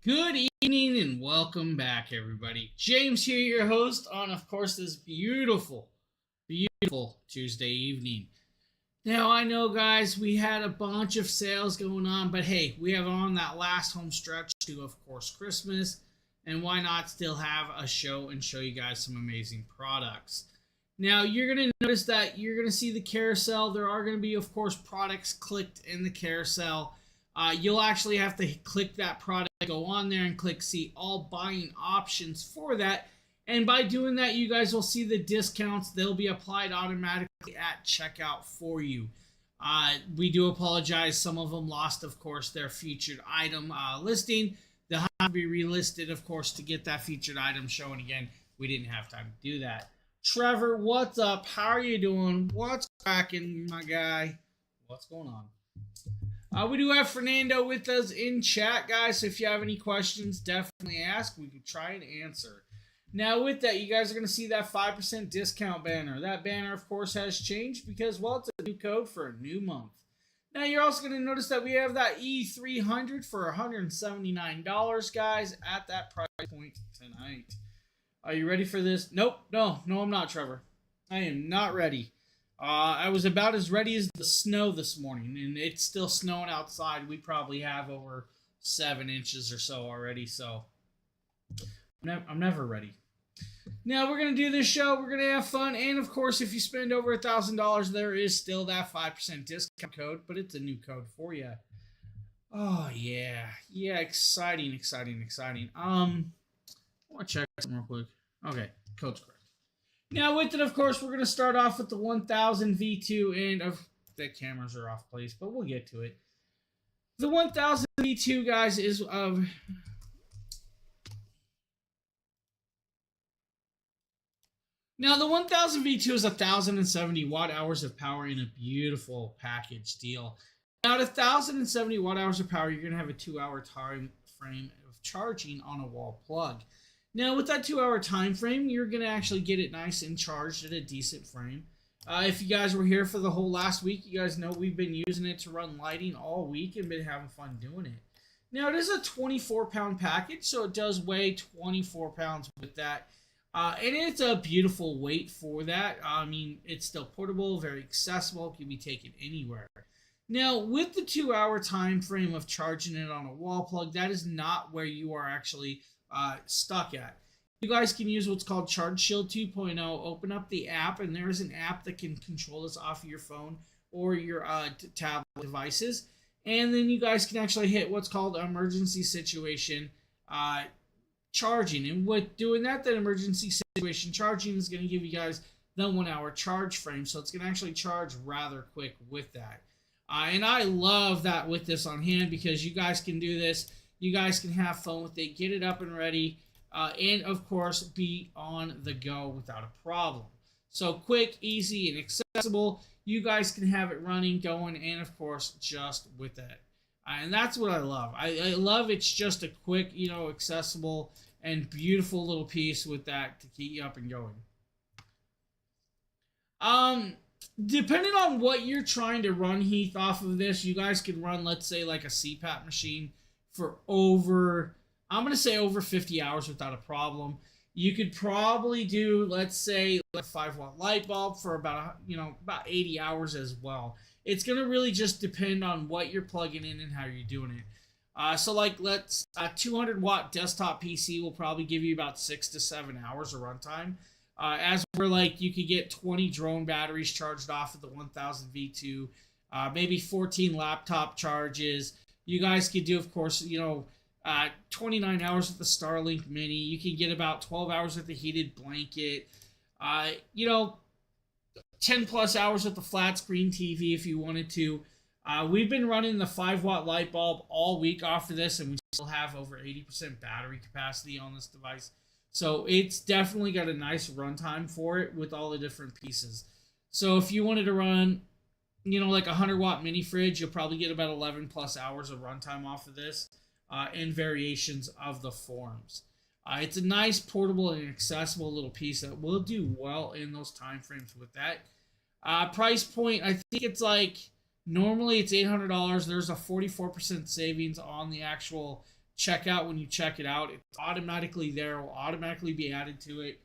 Good evening and welcome back, everybody. James here, your host, on, of course, this beautiful Tuesday evening. Now, I know, guys, we had a bunch of sales going on, but hey, we have on that last home stretch to, of course, Christmas, and why not still have a show and show you guys some amazing products. Now, you're going to notice that you're going to see the carousel. There are going to be, of course, products clicked in the carousel. You'll actually have to click that product, go on there and click see all buying options for that. And by doing that, you guys will see the discounts. They'll be applied automatically at checkout for you. We do apologize. Some of them lost, of course, their featured item listing. They'll have to be relisted, of course, to get that featured item shown again. We didn't have time to do that. Trevor, what's up? How are you doing? What's cracking, my guy? What's going on? We do have Fernando with us in chat, guys. So if you have any questions, definitely ask. We can try and answer. Now, with that, you guys are going to see that 5% discount banner. That banner, of course, has changed because, well, it's a new code for a new month. Now, you're also going to notice that we have that E300 for $179, guys, at that price point tonight. Are you ready for this? Nope. No, I'm not, Trevor. I am not ready. I was about as ready as the snow this morning, and it's still snowing outside. We probably have over 7 inches or so already, so I'm never ready. Now, we're going to do this show. We're going to have fun, and, of course, if you spend over $1,000, there is still that 5% discount code, but it's a new code for you. Oh, yeah. Yeah, exciting. I want to check something real quick. Okay, code's correct. Now, with it, of course, we're going to start off with the 1000 V2, and the cameras are off place, but we'll get to it. The 1000 V2, guys, is now the 1000 V2 is 1,070 watt hours of power in a beautiful package deal. Now, at 1,070 watt hours of power, you're going to have a 2-hour time frame of charging on a wall plug. Now, with that 2-hour time frame, you're going to actually get it nice and charged at a decent frame. If you guys were here for the whole last week, you guys know we've been using it to run lighting all week and been having fun doing it. Now, it is a 24-pound package, so it does weigh 24 pounds with that. And it's a beautiful weight for that. I mean, it's still portable, very accessible, can be taken anywhere. Now, with the 2-hour time frame of charging it on a wall plug, that is not where you are actually stuck at. You guys can use what's called Charge Shield 2.0. Open up the app, and there's an app that can control this off of your phone or your tablet devices. And then you guys can actually hit what's called emergency situation charging. And with doing that, that emergency situation charging is going to give you guys the 1-hour charge frame. So it's going to actually charge rather quick with that. And I love that with this on hand because you guys can do this. You guys can have fun with it, get it up and ready, and, of course, be on the go without a problem. So quick, easy, and accessible. You guys can have it running, going, and, of course, just with that. And that's what I love. I love it's just a quick, accessible, and beautiful little piece with that to keep you up and going. Depending on what you're trying to run, Heath, off of this, you guys can run, let's say, like a CPAP machine for over 50 hours without a problem. You could probably do, let's say, a 5-watt light bulb for about 80 hours as well. It's going to really just depend on what you're plugging in and how you're doing it. So like a 200-watt desktop PC will probably give you about 6 to 7 hours of runtime. As we're you could get 20 drone batteries charged off of the 1000 V2, maybe 14 laptop charges. You guys could do, of course, 29 hours with the Starlink Mini. You can get about 12 hours with the heated blanket. 10 plus hours with the flat screen TV if you wanted to. We've been running the 5-watt light bulb all week off of this, and we still have over 80% battery capacity on this device. So it's definitely got a nice runtime for it with all the different pieces. So if you wanted to run like a 100-watt mini fridge, you'll probably get about 11 plus hours of runtime off of this and variations of the forms. It's a nice, portable, and accessible little piece that will do well in those time frames with that. Price point, I think it's normally it's $800. There's a 44% savings on the actual checkout when you check it out. It's automatically there, will automatically be added to it.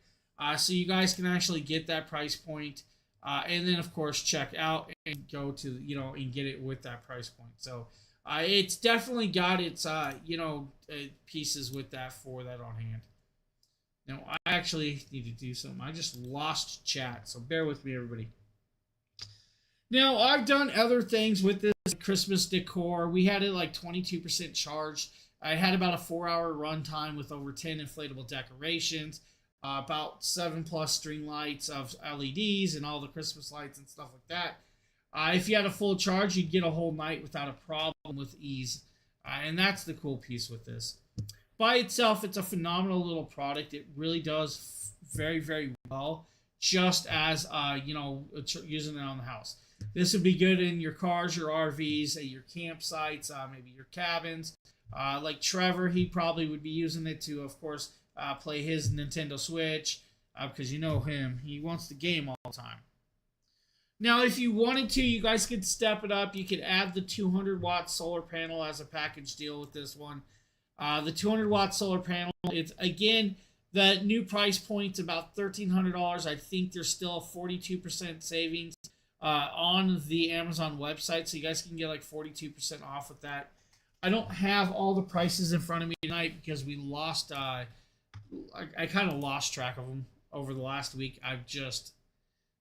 So you guys can actually get that price point. And then, of course, check out and go to, and get it with that price point. So it's definitely got its, pieces with that for that on hand. Now, I actually need to do something. I just lost chat, so bear with me, everybody. Now, I've done other things with this Christmas decor. We had it like 22% charged. I had about a 4-hour runtime with over 10 inflatable decorations, about 7+ string lights of LEDs and all the Christmas lights and stuff like that. If you had a full charge, you'd get a whole night without a problem with ease. And that's the cool piece with this. By itself, it's a phenomenal little product. It really does very, very well, just as, using it on the house. This would be good in your cars, your RVs, your campsites, maybe your cabins. Like Trevor, he probably would be using it to, of course, play his Nintendo Switch, because you know him. He wants to game all the time. Now, if you wanted to, you guys could step it up. You could add the 200-watt solar panel as a package deal with this one. The 200-watt solar panel, it's, again, the new price point's about $1,300. I think there's still a 42% savings on the Amazon website, so you guys can get like 42% off with that. I don't have all the prices in front of me tonight because we lost, I kind of lost track of them over the last week. I've just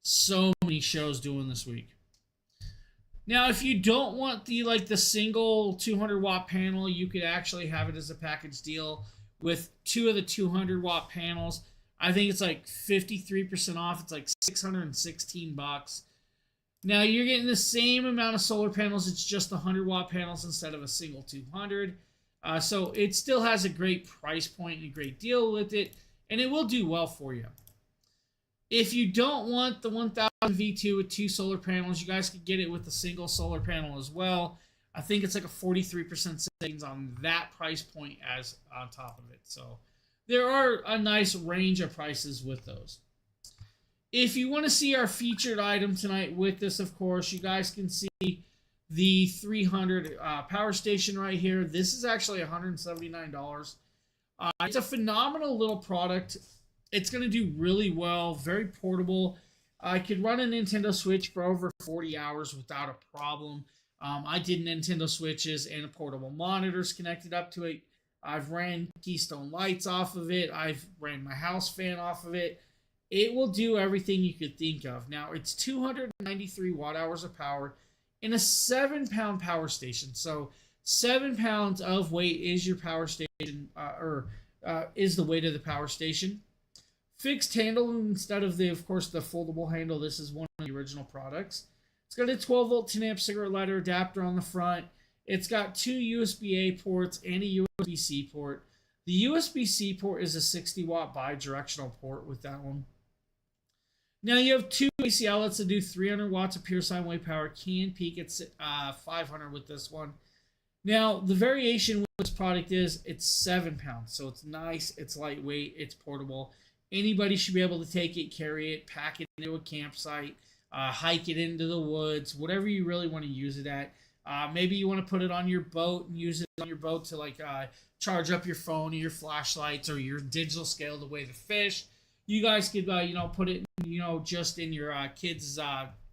so many shows doing this week. Now, if you don't want the single 200-watt panel, you could actually have it as a package deal with 2 of the 200-watt panels. I think it's like 53% off. It's like $616. Now, you're getting the same amount of solar panels. It's just the 100-watt panels instead of a single 200. So it still has a great price point and a great deal with it, and it will do well for you. If you don't want the 1000 V2 with 2 solar panels, you guys could get it with a single solar panel as well. I think it's like a 43% savings on that price point as on top of it. So there are a nice range of prices with those. If you want to see our featured item tonight with this, of course, you guys can see the 300 power station right here. This is actually $179. It's a phenomenal little product. It's going to do really well, very portable. I could run a Nintendo Switch for over 40 hours without a problem. I did Nintendo Switches and portable monitors connected up to it. I've ran Keystone lights off of it. I've ran my house fan off of it. It will do everything you could think of. Now, it's 293 watt-hours of power in a 7-pound power station. So 7 pounds of weight is your power station, is the weight of the power station. Fixed handle instead of of course, the foldable handle. This is one of the originol products. It's got a 12-volt 10-amp cigarette lighter adapter on the front. It's got 2 USB-A ports and a USB-C port. The USB-C port is a 60-watt bi-directional port with that one. Now you have 2 AC outlets that do 300 watts of pure sine wave power. Can peak at 500 with this one. Now, the variation with this product is it's 7 pounds. So it's nice, it's lightweight, it's portable. Anybody should be able to take it, carry it, pack it into a campsite, hike it into the woods, whatever you really want to use it at. Maybe you want to put it on your boat and use it on your boat to charge up your phone or your flashlights or your digital scale to weigh the fish. You guys could put it just in your kids'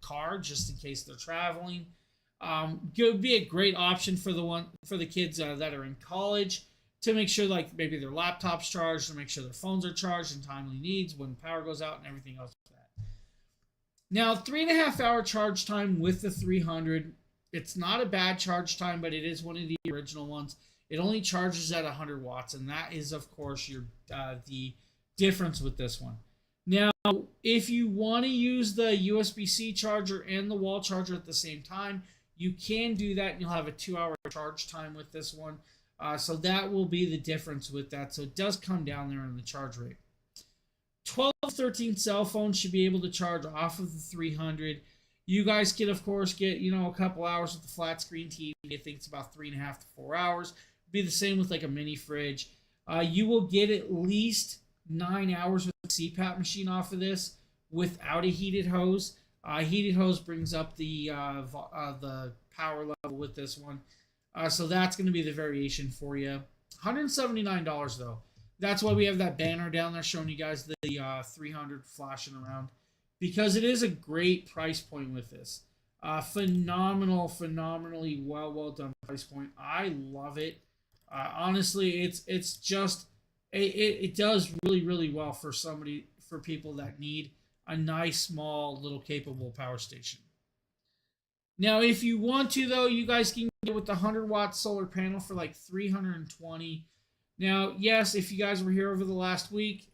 car just in case they're traveling. It would be a great option for the kids that are in college, to make sure maybe their laptop's charged, to make sure their phones are charged in timely needs when power goes out and everything else like that. Now, 3.5-hour charge time with the 300. It's not a bad charge time, but it is one of the original ones. It only charges at 100 watts, and that is, of course, the difference with this one. Now, if you want to use the USB-C charger and the wall charger at the same time, you can do that, and you'll have a 2-hour charge time with this one. So that will be the difference with that. So it does come down there on the charge rate. 12, 13 cell phones should be able to charge off of the 300. You guys can, of course, get, a couple hours with the flat screen TV. I think it's about 3.5 to 4 hours. It'd be the same with a mini fridge. You will get at least 9 hours with the CPAP machine off of this without a heated hose. Heated hose brings up the power level with this one. So that's going to be the variation for you. $179 though. That's why we have that banner down there showing you guys the 300 flashing around, because it is a great price point with this. Phenomenally well done price point. I love it. Honestly, it's just it does really well for people that need a nice small little capable power station. Now, if you want to though, you guys can get with the 100-watt solar panel for like 320. Now, yes, if you guys were here over the last week,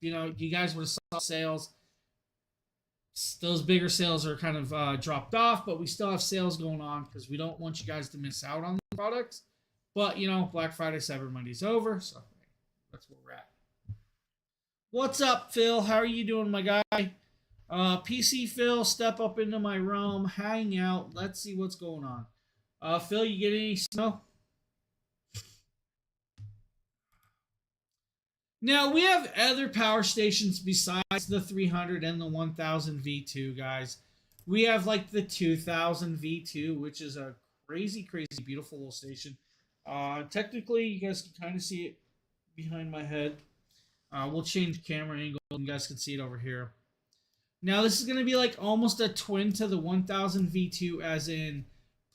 you guys would have saw sales. Those bigger sales are kind of dropped off, but we still have sales going on because we don't want you guys to miss out on the products. But, Black Friday, Cyber Monday's over, so that's where we're at. What's up, Phil? How are you doing, my guy? PC Phil, step up into my realm, hang out. Let's see what's going on. Phil, you get any snow? Now, we have other power stations besides the 300 and the 1000 V2, guys. We have like the 2000 V2, which is a crazy beautiful little station. Technically, you guys can kind of see it behind my head. We'll change camera angle and you guys can see it over here. Now, this is going to be like almost a twin to the 1000 V2 as in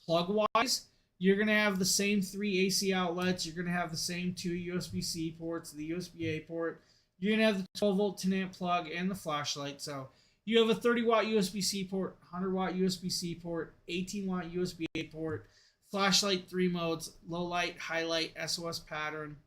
plug-wise. You're going to have the same 3 AC outlets. You're going to have the same 2 USB-C ports, the USB-A port. You're going to have the 12-volt 10-amp plug and the flashlight. So you have a 30-watt USB-C port, 100-watt USB-C port, 18-watt USB-A port, flashlight 3 modes, low light, high light, SOS pattern,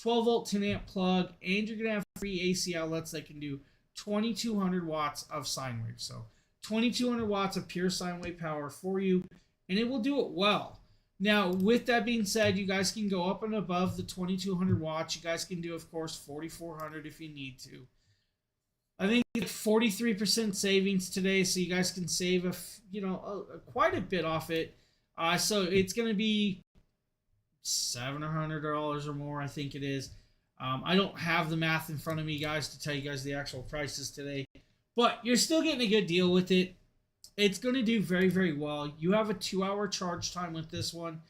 12-volt 10-amp plug, and you're going to have 3 AC outlets that can do 2200 watts of sine wave. So 2200 watts of pure sine wave power for you, and it will do it well. Now, with that being said, you guys can go up and above the 2200 watts. You guys can do, of course, 4400 if you need to. I think 43% savings today, so you guys can save quite a bit off it. So it's going to be $700 or more, I think it is. I don't have the math in front of me, guys, to tell you guys the actual prices today, but you're still getting a good deal with it. It's going to do very well. You have a 2-hour charge time with this one.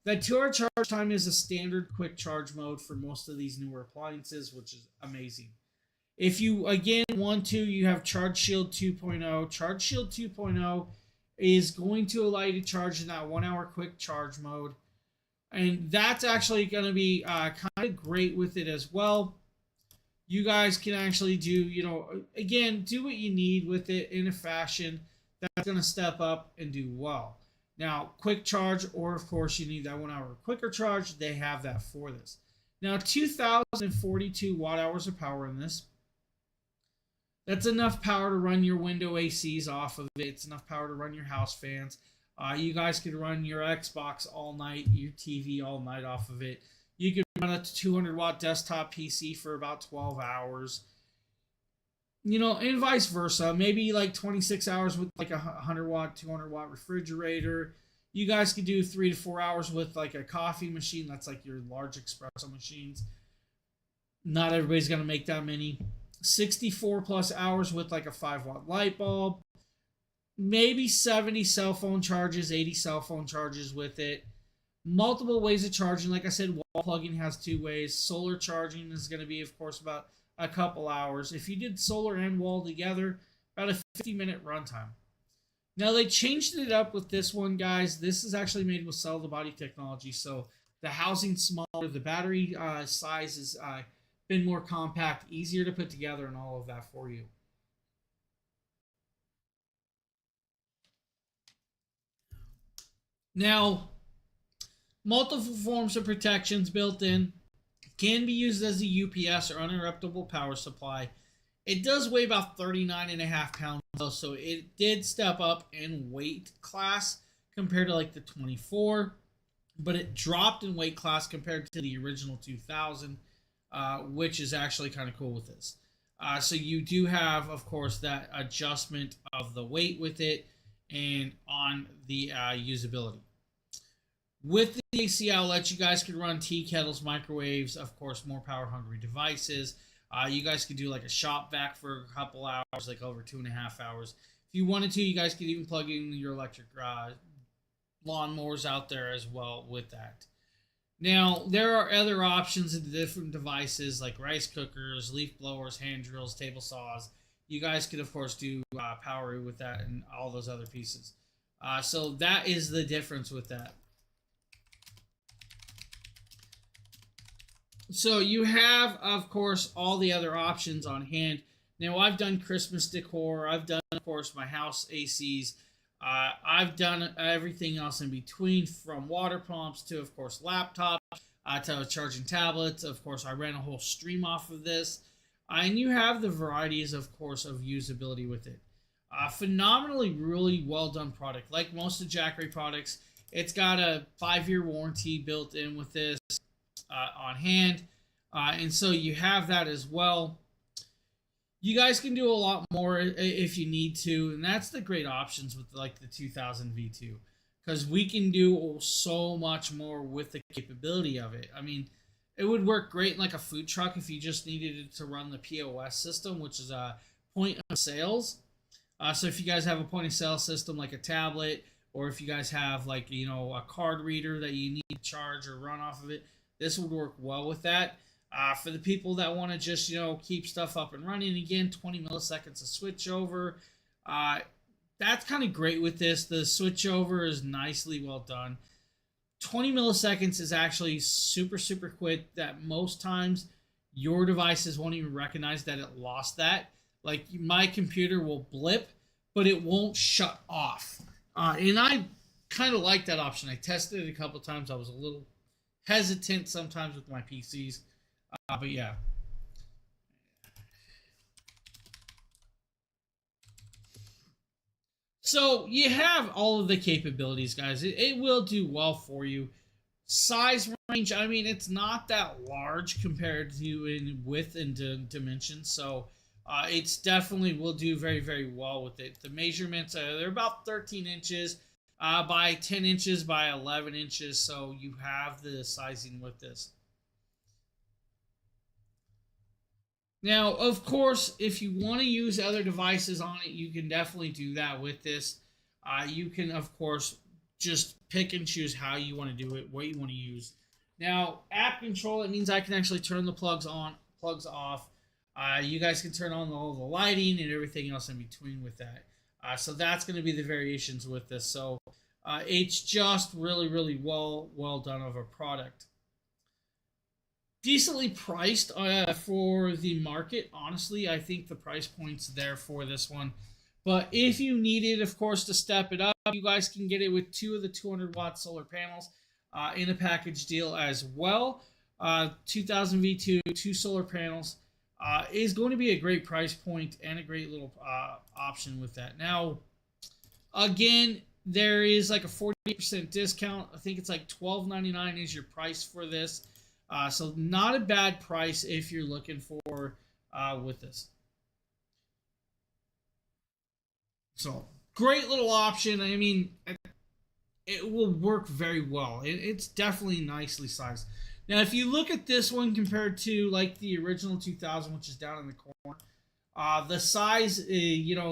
That 2-hour charge time is a standard quick charge mode for most of these newer appliances, which is amazing. If you, again, want to, you have Charge Shield 2.0. Charge Shield 2.0 is going to allow you to charge in that 1-hour quick charge mode. And that's actually going to be kind of great with it as well. You guys can actually do, again, do what you need with it in a fashion that's going to step up and do well. Now, quick charge, or of course you need that 1-hour quicker charge, they have that for this. Now, 2042 watt hours of power in this. That's enough power to run your window ACs off of it. It's enough power to run your house fans. You guys could run your Xbox all night, your TV all night off of it. You could run a 200-watt desktop PC for about 12 hours. And vice versa. Maybe like 26 hours with like a 100-watt, 200-watt refrigerator. You guys could do 3 to 4 hours with like a coffee machine. That's like your large espresso machines. Not everybody's going to make that many. 64 plus hours with like a 5-watt light bulb. Maybe 70 cell phone charges, 80 cell phone charges with it. Multiple ways of charging. Like I said, wall plugging has 2 ways. Solar charging is going to be, of course, about a couple hours. If you did solar and wall together, about a 50-minute runtime. Now, they changed it up with this one, guys. This is actually made with cell-to-body technology, so the housing's smaller, the battery size has been more compact, easier to put together, and all of that for you. Now, multiple forms of protections built in. Can be used as a UPS or uninterruptible power supply. It does weigh about 39.5 pounds, though, so it did step up in weight class compared to like the 24, but it dropped in weight class compared to the original 2000, which is actually kind of cool with this. So you do have, of course, that adjustment of the weight with it and on the usability. With the AC outlet, you guys could run tea kettles, microwaves, of course, more power-hungry devices. You guys could do like a shop vac for a couple hours, like over 2.5 hours. If you wanted to, you guys could even plug in your electric lawnmowers out there as well with that. Now, there are other options in the different devices like rice cookers, leaf blowers, hand drills, table saws. You guys could, of course, do power with that and all those other pieces. So that is the difference with that. So you have, of course, all the other options on hand. Now, I've done Christmas decor. I've done, of course, my house ACs. I've done everything else in between, from water pumps to, of course, laptops, to charging tablets. Of course, I ran a whole stream off of this. And you have the varieties, of course, of usability with it. Phenomenally, really well done product. Like most of Jackery products, it's got a 5-year warranty built in with this on hand. And so you have that as well. You guys can do a lot more if you need to, and that's the great options with like the 2000 V2, because we can do so much more with the capability of it. I mean, it would work great in like a food truck if you just needed it to run the POS system, which is a point of sales. So if you guys have a point of sale system like a tablet, or if you guys have like, you know, a card reader that you need to charge or run off of it, this would work well with that. For the people that want to just, you know, keep stuff up and running, again, 20 milliseconds to switch over. That's kind of great with this. The switch over is nicely well done. 20 milliseconds is actually super, super quick, that most times your devices won't even recognize that it lost that. Like, my computer will blip, but it won't shut off. And I kind of like that option. I tested it a couple times. I was a little hesitant sometimes with my PCs. But yeah. So you have all of the capabilities, guys. It will do well for you. Size range, I mean, it's not that large compared to in width and dimensions. So it's definitely will do very, very well with it. The measurements, they're about 13 inches by 10 inches by 11 inches. So you have the sizing with this. Now, of course, if you want to use other devices on it, you can definitely do that with this. You can, of course, just pick and choose how you want to do it, what you want to use. Now, app control, it means I can actually turn the plugs on, plugs off. You guys can turn on all the lighting and everything else in between with that. So that's going to be the variations with this. So it's just really, really well done of a product. Decently priced for the market. Honestly, I think the price point's there for this one. But if you needed, of course, to step it up, you guys can get it with 2 of the 200-watt solar panels in a package deal as well. 2000 V2, 2 solar panels is going to be a great price point and a great little option with that. Now, again, there is like a 40% discount. I think it's like $12.99 is your price for this. So not a bad price if you're looking for with this. So great little option. I mean, it will work very well. It's definitely nicely sized. Now, if you look at this one compared to like the original 2000, which is down in the corner, the size,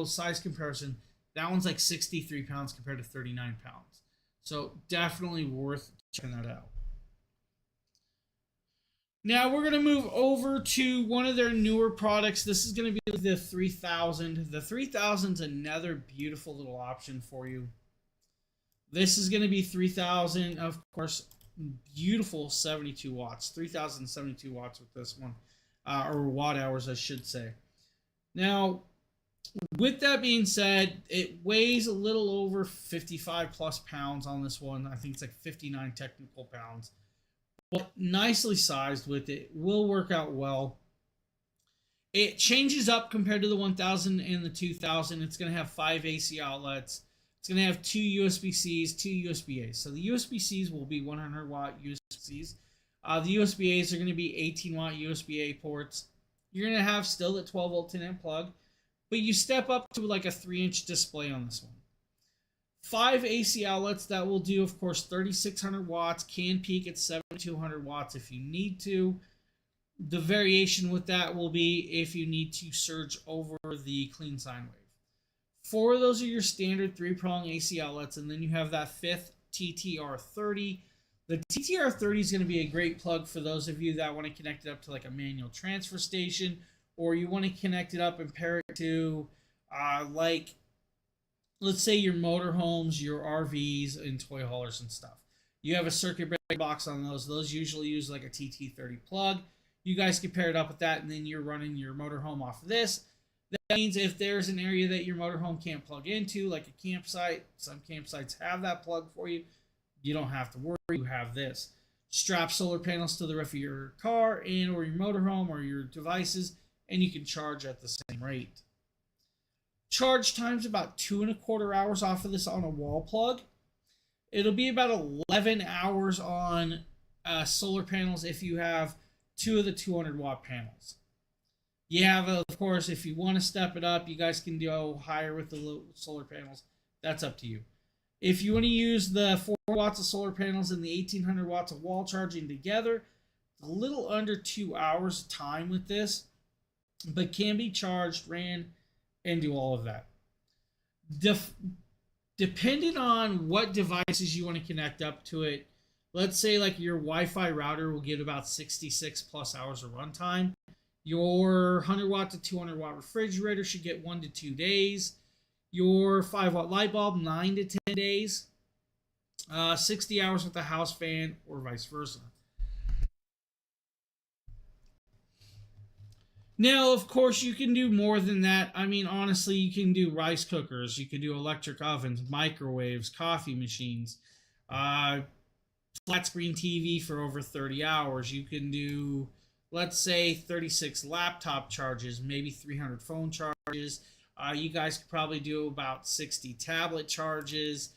size comparison, that one's like 63 pounds compared to 39 pounds. So definitely worth checking that out. Now we're going to move over to one of their newer products. This is going to be the 3000. The 3000 is another beautiful little option for you. This is going to be 3000, of course, beautiful 72 watts. 3072 watts with this one, or watt hours, I should say. Now, with that being said, it weighs a little over 55 plus pounds on this one. I think it's like 59 technical pounds. But nicely sized with it, will work out well. It changes up compared to the 1000 and the 2000. It's going to have 5 AC outlets. It's going to have 2 USB-Cs, 2 USB-As. So the USB-Cs will be 100 watt USB-Cs. The USB-As are going to be 18 watt USB-A ports. You're going to have still the 12 volt 10 amp plug, but you step up to like a 3-inch display on this one. 5 AC outlets that will do, of course, 3600 watts, can peak at 7200 watts if you need to. The variation with that will be if you need to surge over the clean sine wave. 4 of those are your standard 3-prong AC outlets, and then you have that 5th TTR30 The TTR30 is going to be a great plug for those of you that want to connect it up to like a manual transfer station, or you want to connect it up and pair it to like, let's say your motorhomes, your RVs, and toy haulers and stuff. You have a circuit breaker box on those. Those usually use like a TT30 plug. You guys can pair it up with that, and then you're running your motorhome off of this. That means if there's an area that your motorhome can't plug into, like a campsite, some campsites have that plug for you. You don't have to worry. You have this. Strap solar panels to the roof of your car and or your motorhome or your devices, and you can charge at the same rate. Charge time's about 2.25 hours off of this on a wall plug. It'll be about 11 hours on solar panels if you have 2 of the 200-watt panels. You have, of course, if you want to step it up, you guys can go higher with the solar panels. That's up to you. If you want to use the 4 watts of solar panels and the 1800 watts of wall charging together, a little under 2 hours time with this, but can be charged, ran, and do all of that. Depending on what devices you want to connect up to it, let's say like your Wi-Fi router will get about 66 plus hours of runtime. Your 100 watt to 200 watt refrigerator should get 1 to 2 days. Your 5-watt light bulb, 9 to 10 days. 60 hours with the house fan, or vice versa. Now, of course, you can do more than that. I mean, honestly, you can do rice cookers. You can do electric ovens, microwaves, coffee machines, flat screen TV for over 30 hours. You can do, let's say, 36 laptop charges, maybe 300 phone charges. You guys could probably do about 60 tablet charges.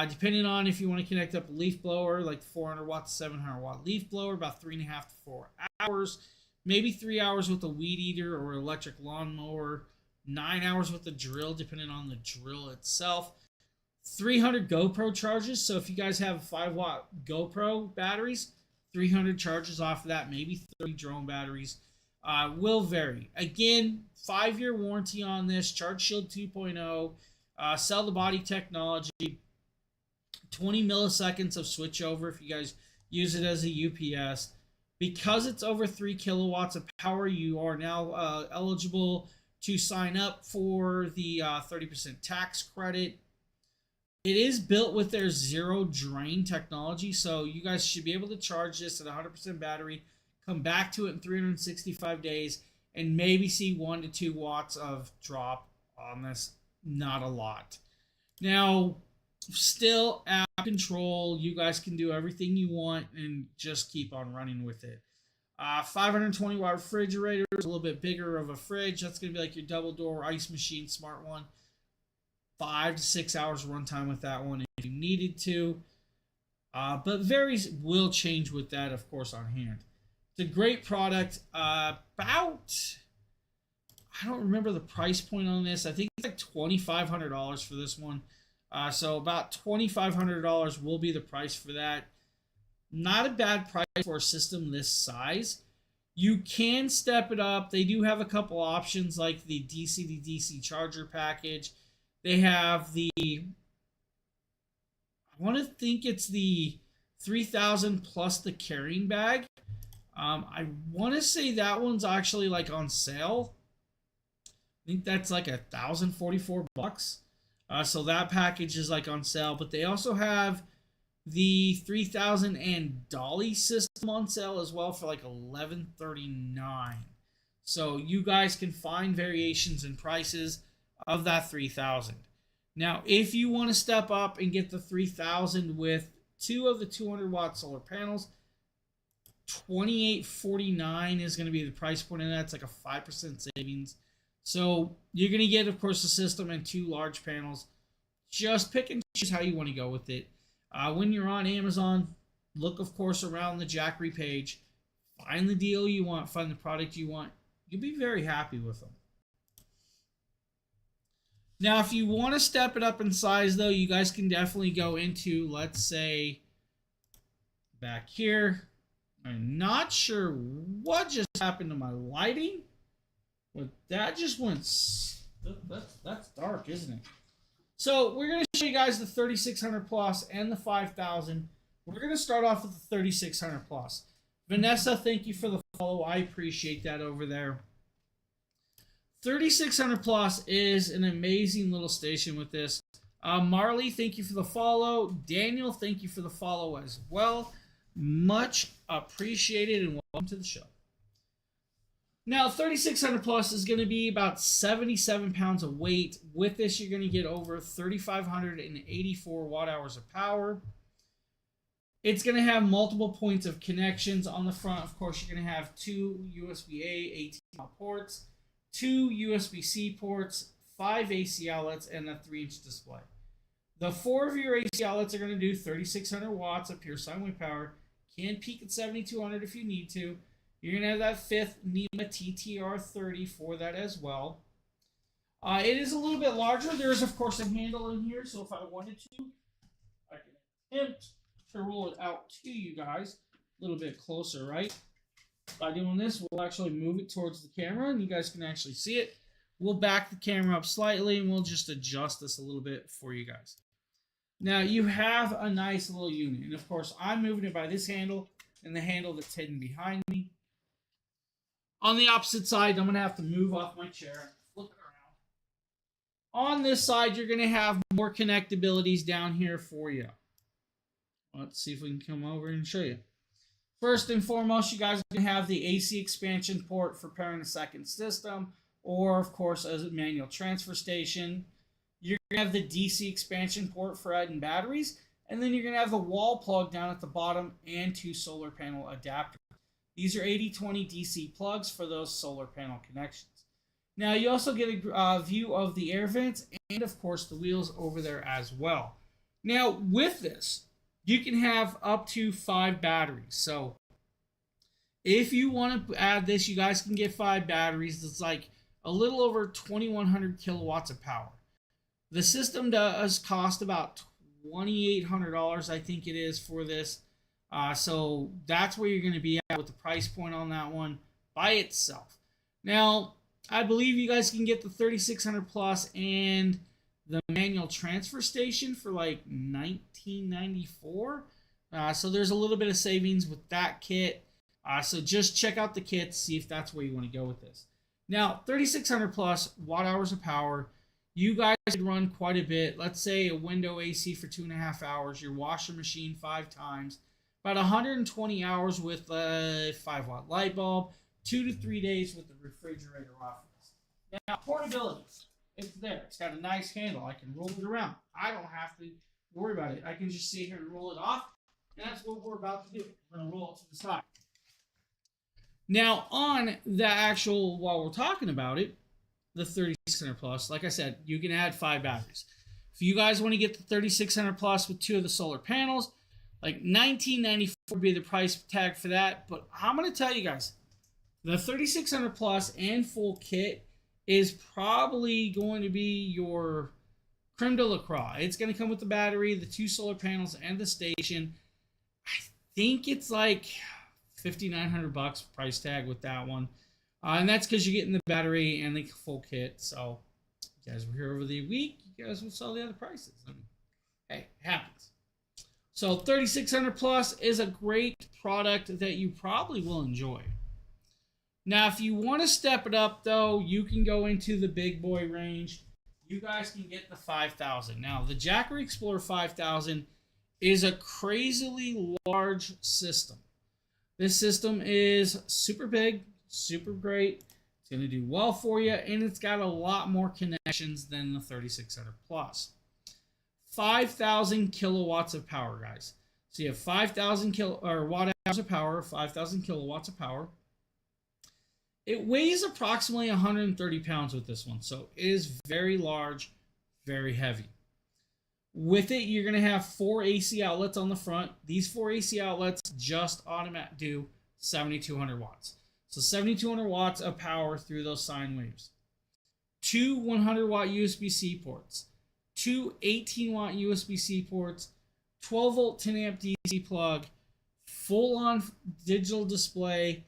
Depending on if you want to connect up a leaf blower, like 400 watt to 700 watt leaf blower, about 3.5 to 4 hours. Maybe 3 hours with a weed eater or electric lawnmower. 9 hours with a drill, depending on the drill itself. 300 GoPro charges. So if you guys have 5-watt GoPro batteries, 300 charges off of that. Maybe 30 drone batteries. Will vary. Again, 5-year warranty on this. Charge Shield 2.0. Sell the body technology. 20 milliseconds of switchover if you guys use it as a UPS. Because it's over 3 kilowatts of power, you are now eligible to sign up for the 30% tax credit. It is built with their zero drain technology, so you guys should be able to charge this at 100% battery, come back to it in 365 days, and maybe see 1 to 2 watts of drop on this. Not a lot. Now, still app control, you guys can do everything you want and just keep on running with it. 520 watt refrigerator is a little bit bigger of a fridge. That's going to be like your double door ice machine smart one. 5 to 6 hours runtime with that one if you needed to. But varies will change with that, of course, on hand. It's a great product. I don't remember the price point on this. I think it's like $2,500 for this one. So about $2,500 will be the price for that. Not a bad price for a system this size. You can step it up. They do have a couple options like the DC to DC charger package. They have the, I want to think it's the 3000 plus the carrying bag. I want to say that one's actually like on sale. I think that's like $1,044. So that package is like on sale, but they also have the 3000 and dolly system on sale as well for like $1,139. So you guys can find variations in prices of that 3000. Now, if you want to step up and get the 3000 with 2 of the 200 watt solar panels, $2,849 is going to be the price point in that. It's like a 5% savings. So you're going to get, of course, the system and 2 large panels. Just pick and choose how you want to go with it. When you're on Amazon, look, of course, around the Jackery page. Find the deal you want. Find the product you want. You'll be very happy with them. Now, if you want to step it up in size, though, you guys can definitely go into, let's say, back here. I'm not sure what just happened to my lighting. But that just went, that's dark, isn't it? So we're going to show you guys the 3600 plus and the 5000 We're going to start off with the 3600 plus. Vanessa, thank you for the follow. I appreciate that over there. 3600 plus is an amazing little station with this. Marley, thank you for the follow. Daniel, thank you for the follow as well. Much appreciated and welcome to the show. Now, 3600 plus is going to be about 77 pounds of weight. With this, you're going to get over 3,584 watt hours of power. It's going to have multiple points of connections on the front. Of course, you're going to have two USB-A 18 ports, two USB-C ports, 5 AC outlets, and a 3-inch display. The 4 of your AC outlets are going to do 3,600 watts of pure sine wave power. Can peak at 7,200 if you need to. You're going to have that 5th NEMA TTR30 for that as well. It is a little bit larger. There is, of course, a handle in here, so if I wanted to, I can attempt to roll it out to you guys a little bit closer, right? By doing this, we'll actually move it towards the camera, and you guys can actually see it. We'll back the camera up slightly, and we'll just adjust this a little bit for you guys. Now, you have a nice little unit, and of course, I'm moving it by this handle and the handle that's hidden behind me. On the opposite side, I'm going to have to move off my chair, flip it around. On this side, you're going to have more connectabilities down here for you. Let's see if we can come over and show you. First and foremost, you guys are going to have the AC expansion port for pairing a second system, or, of course, as a manual transfer station. You're going to have the DC expansion port for adding batteries, and then you're going to have the wall plug down at the bottom and 2 solar panel adapters. These are 80/20 DC plugs for those solar panel connections. Now, you also get a view of the air vents and, of course, the wheels over there as well. Now, with this, you can have up to 5 batteries. So, if you want to add this, you guys can get 5 batteries. It's like a little over 2,100 kilowatts of power. The system does cost about $2,800, I think it is, for this. So that's where you're going to be at with the price point on that one by itself. Now, I believe you guys can get the 3600 plus and the manual transfer station for like $19.94. So there's a little bit of savings with that kit. So just check out the kit, see if that's where you want to go with this. Now, 3600 plus watt hours of power. You guys could run quite a bit. Let's say a window AC for 2.5 hours, your washer machine 5 times, about 120 hours with a 5-watt light bulb, 2 to 3 days with the refrigerator off. Now, portability, it's there. It's got a nice handle. I can roll it around. I don't have to worry about it. I can just sit here and roll it off, and that's what we're about to do. We're going to roll it to the side. Now, on the actual, while we're talking about it, the 3600 plus, like I said, you can add 5 batteries. If you guys want to get the 3600 plus with 2 of the solar panels, like $19.94 would be the price tag for that. But I'm going to tell you guys, the 3600 plus and full kit is probably going to be your creme de la croix. It's going to come with the battery, the 2 solar panels, and the station. I think it's like $5,900 price tag with that one. And that's because you're getting the battery and the full kit. So, you guys were here over the week. You guys will sell the other prices. I mean, hey, it happens. So, 3600 plus is a great product that you probably will enjoy. Now, if you want to step it up, though, you can go into the big boy range. You guys can get the 5000. Now, the Jackery Explorer 5000 is a crazily large system. This system is super big, super great. It's going to do well for you, and it's got a lot more connections than the 3600 plus. 5,000 kilowatts of power, guys. So you have 5,000 watt hours of power, 5,000 kilowatts of power. It weighs approximately 130 pounds with this one, so it is very large, very heavy. With it, you're going to have 4 AC outlets on the front. These 4 AC outlets just do 7,200 watts. So 7,200 watts of power through those sine waves. 2 100-watt USB-C ports. 2 18-watt USB-C ports. 12-volt 10-amp DC plug. Full-on digital display.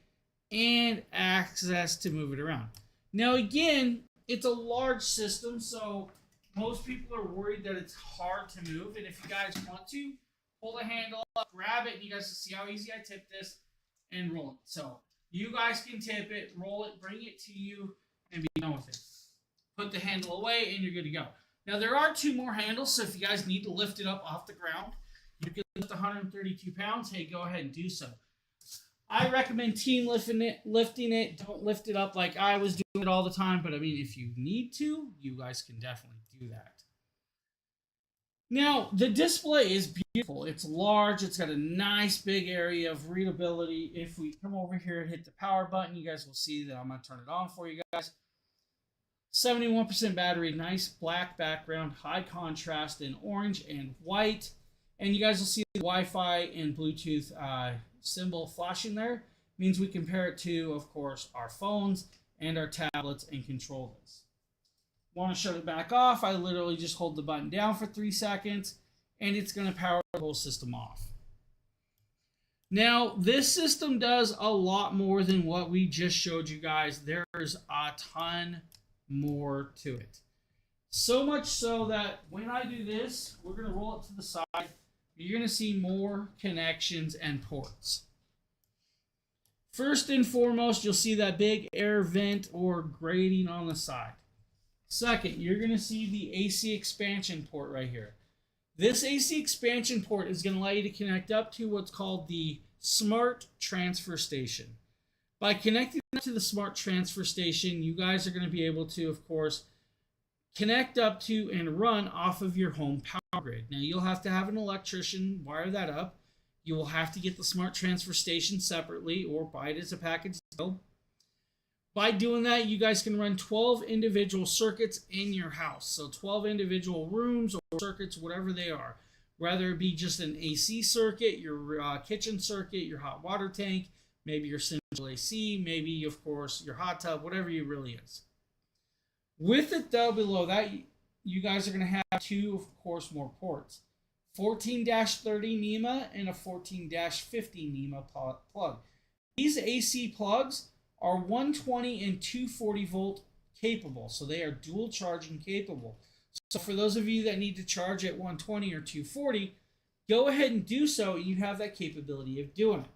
And access to move it around. Now, again, it's a large system, so most people are worried that it's hard to move. And if you guys want to, pull the handle up, grab it, and you guys can see how easy I tip this and roll it. So you guys can tip it, roll it, bring it to you, and be done with it. Put the handle away, and you're good to go. Now, there are 2 more handles, so if you guys need to lift it up off the ground, you can lift 132 pounds. Hey, go ahead and do so. I recommend team lifting it. Don't lift it up like I was doing it all the time, but I mean, if you need to, you guys can definitely do that. Now, the display is beautiful. It's large. It's got a nice big area of readability. If we come over here and hit the power button, you guys will see that I'm going to turn it on for you guys. 71% battery, nice black background, high contrast in orange and white. And you guys will see the Wi-Fi and Bluetooth symbol flashing there. Means we compare it to, of course, our phones and our tablets and control this. Want to shut it back off? I literally just hold the button down for 3 seconds and it's going to power the whole system off. Now, this system does a lot more than what we just showed you guys. There's a ton more to it. So much so that when I do this, we're going to roll it to the side. You're going to see more connections and ports. First and foremost, you'll see that big air vent or grating on the side. Second, you're going to see the AC expansion port right here. This AC expansion port is going to allow you to connect up to what's called the Smart Transfer Station. By connecting to the Smart Transfer Station, you guys are going to be able to, of course, connect up to and run off of your home power grid. Now, you'll have to have an electrician wire that up. You will have to get the Smart Transfer Station separately or buy it as a package deal. By doing that, you guys can run 12 individual circuits in your house. So 12 individual rooms or circuits, whatever they are. Whether it be just an AC circuit, your kitchen circuit, your hot water tank, maybe your central AC, maybe, of course, your hot tub, whatever it really is. With it, though, below that, you guys are going to have 2, of course, more ports. 14-30 NEMA and a 14-50 NEMA plug. These AC plugs are 120 and 240 volt capable, so they are dual charging capable. So for those of you that need to charge at 120 or 240, go ahead and do so, and you have that capability of doing it.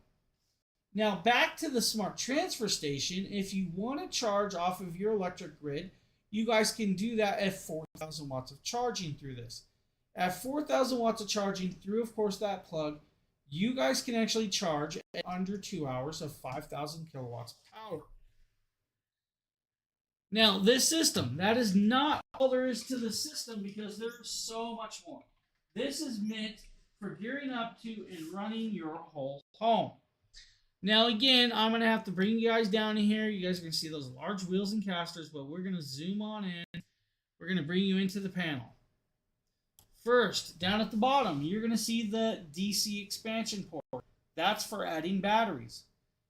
Now back to the Smart Transfer Station. If you want to charge off of your electric grid, you guys can do that at 4,000 watts of charging through this. At 4,000 watts of charging through, of course, that plug, you guys can actually charge at under 2 hours of 5,000 kilowatts of power. Now, this system, that is not all there is to the system because there's so much more. This is meant for gearing up to and running your whole home. Now, again, I'm going to have to bring you guys down in here. You guys are going to see those large wheels and casters, but we're going to zoom on in. We're going to bring you into the panel. First, down at the bottom, you're going to see the DC expansion port. That's for adding batteries.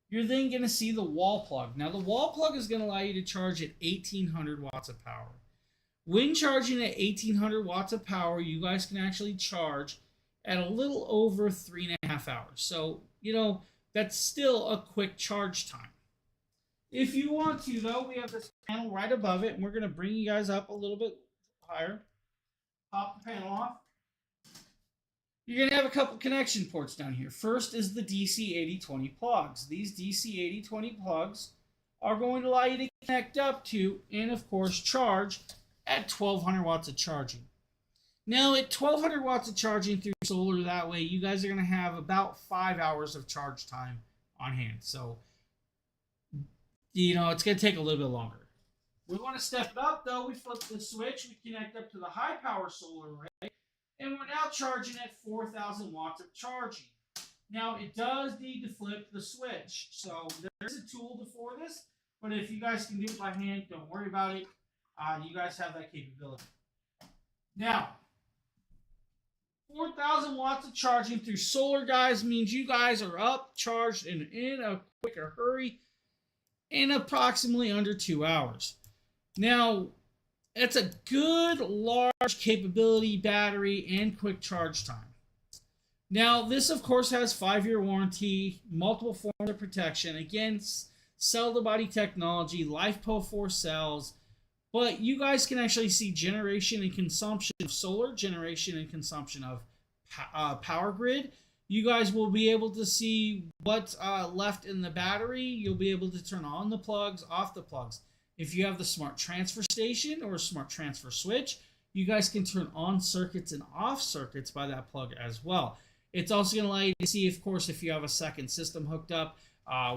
You're then going to see the wall plug. Now, the wall plug is going to allow you to charge at 1,800 watts of power. When charging at 1,800 watts of power, you guys can actually charge at a little over 3.5 hours. So, that's still a quick charge time. If you want to, though, we have this panel right above it, and we're going to bring you guys up a little bit higher. Pop the panel off. You're going to have a couple connection ports down here. First is the DC8020 plugs. These DC8020 plugs are going to allow you to connect up to and, of course, charge at 1,200 watts of charging. Now, at 1,200 watts of charging through solar, that way, you guys are going to have about 5 hours of charge time on hand. So, it's going to take a little bit longer. We want to step it up, though. We flip the switch. We connect up to the high power solar array. And we're now charging at 4,000 watts of charging. Now, it does need to flip the switch. So, there's a tool for this. But if you guys can do it by hand, don't worry about it. You guys have that capability. Now, 4,000 watts of charging through solar, guys, means you guys are up, charged, and in a quicker hurry in approximately under 2 hours. Now, it's a good, large capability battery and quick charge time. Now, this, of course, has 5-year warranty, multiple forms of protection, against cell-to-body technology, LiFePO4 cells, but you guys can actually see generation and consumption of solar, generation and consumption of power grid. You guys will be able to see what's left in the battery. You'll be able to turn on the plugs, off the plugs. If you have the smart transfer station or smart transfer switch, you guys can turn on circuits and off circuits by that plug as well. It's also going to allow you to see, of course, if you have a second system hooked up,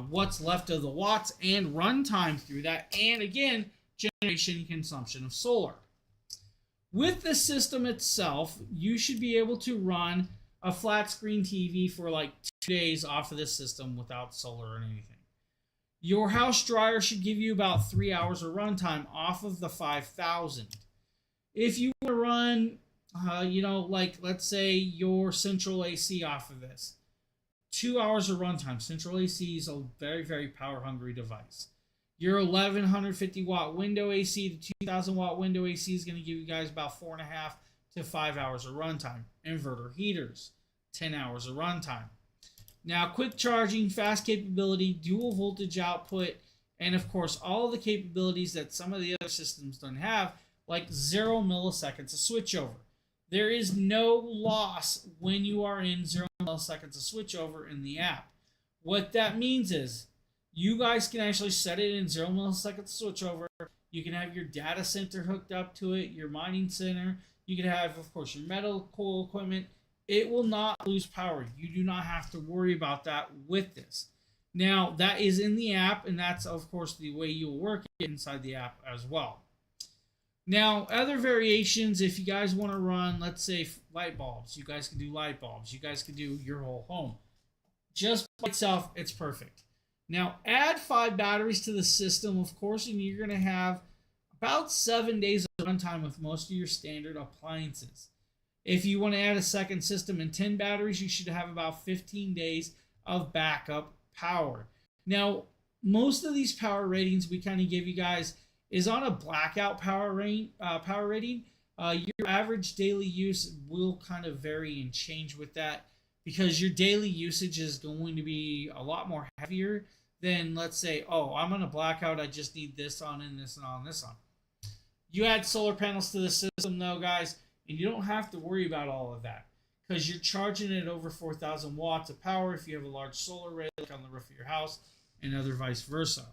what's left of the watts and runtime through that, and again, generation consumption of solar. With the system itself, you should be able to run a flat screen TV for like 2 days off of this system without solar or anything. Your house dryer should give you about 3 hours of runtime off of the 5,000. If you want to run, like let's say your central AC off of this, 2 hours of runtime. Central AC is a very, very power hungry device. Your 1150 watt window AC to 2000 watt window AC is going to give you guys about 4.5 to 5 hours of runtime. Inverter heaters, 10 hours of runtime. Now, quick charging, fast capability, dual voltage output, and of course, all the capabilities that some of the other systems don't have, like 0 milliseconds of switchover. There is no loss when you are in 0 milliseconds of switchover in the app. What that means is you guys can actually set it in 0 milliseconds of switchover. You can have your data center hooked up to it, your mining center. You can have, of course, your medical equipment. It will not lose power. You do not have to worry about that with this. Now, that is in the app, and that's, of course, the way you'll work it inside the app as well. Now, other variations, if you guys want to run, let's say, light bulbs, you guys can do light bulbs. You guys can do your whole home. Just by itself, it's perfect. Now, add 5 batteries to the system, of course, and you're going to have about 7 days of runtime with most of your standard appliances. If you want to add a second system and 10 batteries, you should have about 15 days of backup power. Now, most of these power ratings we kind of give you guys is on a blackout power rating. Your average daily use will kind of vary and change with that because your daily usage is going to be a lot more heavier than, let's say, oh, I'm on a blackout, I just need this on and this and on and this on. You add solar panels to the system though, guys, and you don't have to worry about all of that because you're charging it over 4,000 watts of power if you have a large solar array like on the roof of your house and other vice versa.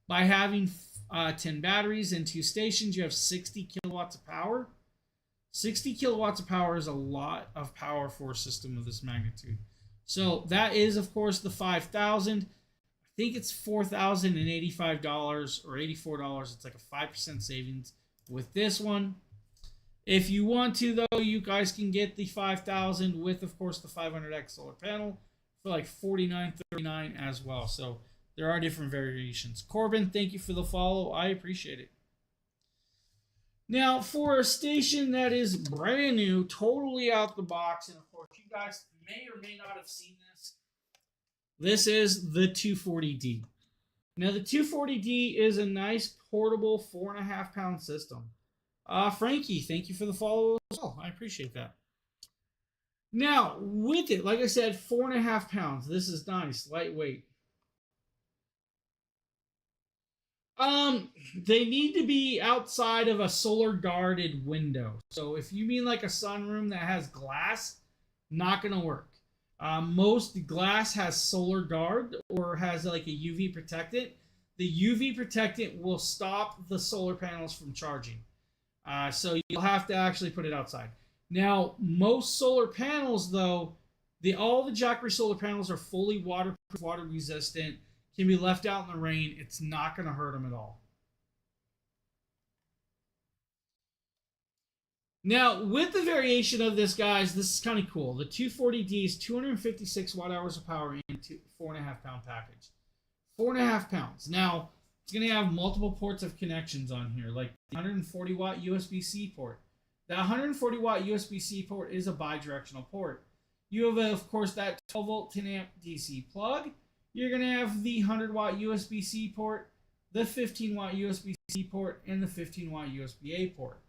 By having 10 batteries and 2 stations, you have 60 kilowatts of power. 60 kilowatts of power is a lot of power for a system of this magnitude. So that is, of course, the 5,000. I think it's $4,085 or $84. It's like a 5% savings with this one. If you want to, though, you guys can get the 5,000 with, of course, the 500X solar panel for like $49.39 as well. So there are different variations. Corbin, thank you for the follow. I appreciate it. Now, for a station that is brand new, totally out the box, and of course, you guys may or may not have seen this. This is the 240D. Now, the 240D is a nice portable 4.5 pound system. Frankie, thank you for the follow as well. I appreciate that. Now, with it, like I said, 4.5 pounds. This is nice, lightweight. They need to be outside of a solar guarded window. So if you mean like a sunroom that has glass, not gonna work. Most glass has solar guard or has like a UV protectant. The UV protectant will stop the solar panels from charging. So you'll have to actually put it outside. Now, most solar panels, though, all the Jackery solar panels are fully waterproof, water resistant, can be left out in the rain. It's not going to hurt them at all. Now, with the variation of this, guys, this is kind of cool. The 240D is 256 watt hours of power in a 4.5 pound package. 4.5 pounds. Now, it's going to have multiple ports of connections on here, like the 140 watt USB-C port. That 140 watt USB-C port is a bidirectional port. You have, of course, that 12 volt 10 amp DC plug. You're going to have the 100 watt USB-C port, the 15 watt USB-C port, and the 15 watt USB-A port.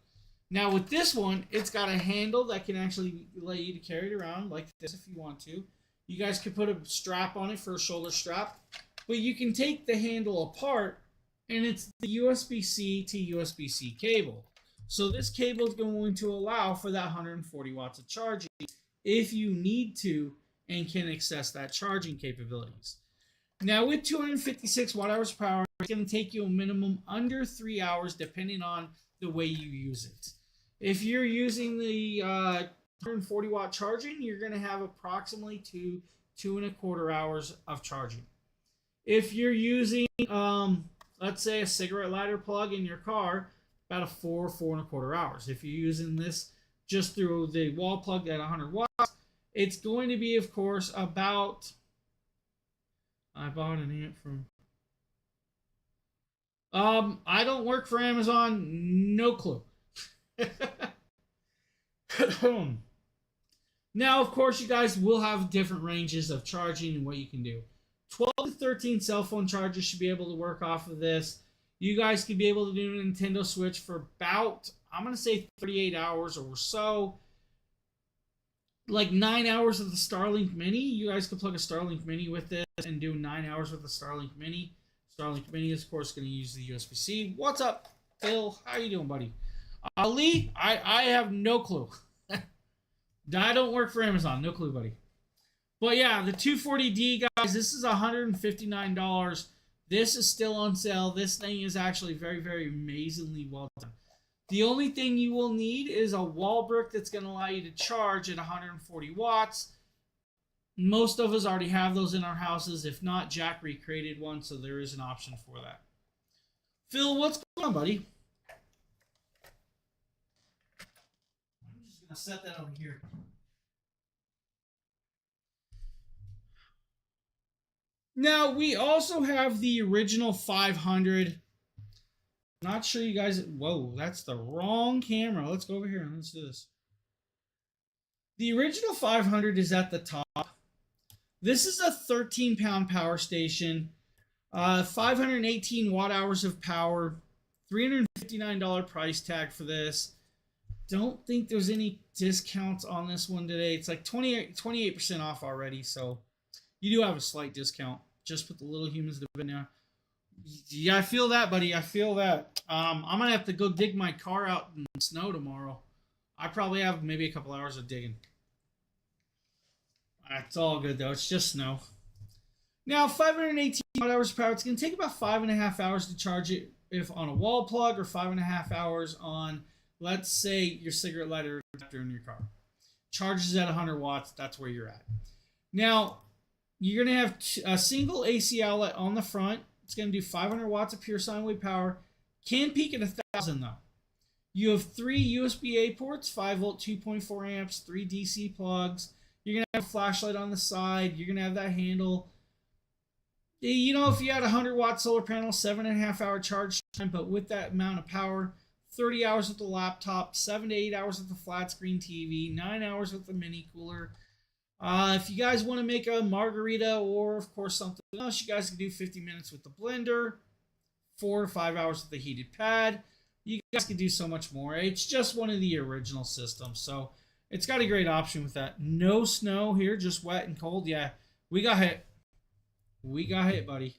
Now with this one, it's got a handle that can actually allow you to carry it around like this if you want to. You guys could put a strap on it for a shoulder strap, but you can take the handle apart and it's the USB-C to USB-C cable. So this cable is going to allow for that 140 watts of charging if you need to and can access that charging capabilities. Now with 256 watt hours of power, it's going to take you a minimum under 3 hours depending on the way you use it. If you're using the 140 watt charging, you're going to have approximately 2.25 hours of charging. If you're using, let's say, a cigarette lighter plug in your car, about a 4.25 hours. If you're using this just through the wall plug at 100 watts, it's going to be, of course, about, I bought an amp from, I don't work for Amazon, no clue. Now, of course, you guys will have different ranges of charging and what you can do. 12 to 13 cell phone chargers should be able to work off of this. You guys could be able to do a Nintendo Switch for about, I'm going to say 38 hours or so. Like 9 hours of the Starlink Mini. You guys could plug a Starlink Mini with this and do 9 hours with the Starlink Mini. Starlink Mini is, of course, going to use the USB-C. What's up, Phil? How you doing, buddy? Lee, I have no clue. I don't work for Amazon. No clue, buddy. But yeah, the 240D, guys, this is $159. This is still on sale. This thing is actually very, very amazingly well done. The only thing you will need is a wall brick that's going to allow you to charge at 140 watts. Most of us already have those in our houses. If not, Jackery created one, so there is an option for that. Phil, what's going on, buddy? I'm just going to set that over here. Now, we also have the original 500. Not sure you guys... Whoa, that's the wrong camera. Let's go over here and let's do this. The original 500 is at the top. This is a 13-pound power station. 518 watt hours of power. $359 price tag for this. Don't think there's any discounts on this one today. It's like 28% off already, so you do have a slight discount. Just put the little humans to bed now. Yeah, I feel that, buddy. I feel that. I'm going to have to go dig my car out in the snow tomorrow. I probably have maybe a couple hours of digging. It's all good, though. It's just snow. Now, 518 watt hours of power. It's going to take about 5.5 hours to charge it if on a wall plug, or 5.5 hours on, let's say, your cigarette lighter adapter in your car. Charges at 100 watts. That's where you're at. Now, you're going to have a single AC outlet on the front. It's going to do 500 watts of pure sine wave power. Can peak at 1,000 though. You have 3 USB-A ports, 5 volt, 2.4 amps, 3 DC plugs. You're going to have a flashlight on the side. You're going to have that handle. You know, if you had a 100 watt solar panel, 7.5 hour charge time, but with that amount of power, 30 hours with the laptop, 7 to 8 hours with the flat screen TV, 9 hours with the mini cooler. If you guys want to make a margarita or, of course, something else, you guys can do 50 minutes with the blender, 4 or 5 hours with the heated pad. You guys can do so much more. It's just one of the original systems, so it's got a great option with that. No snow here, just wet and cold. Yeah, we got hit. We got hit, buddy.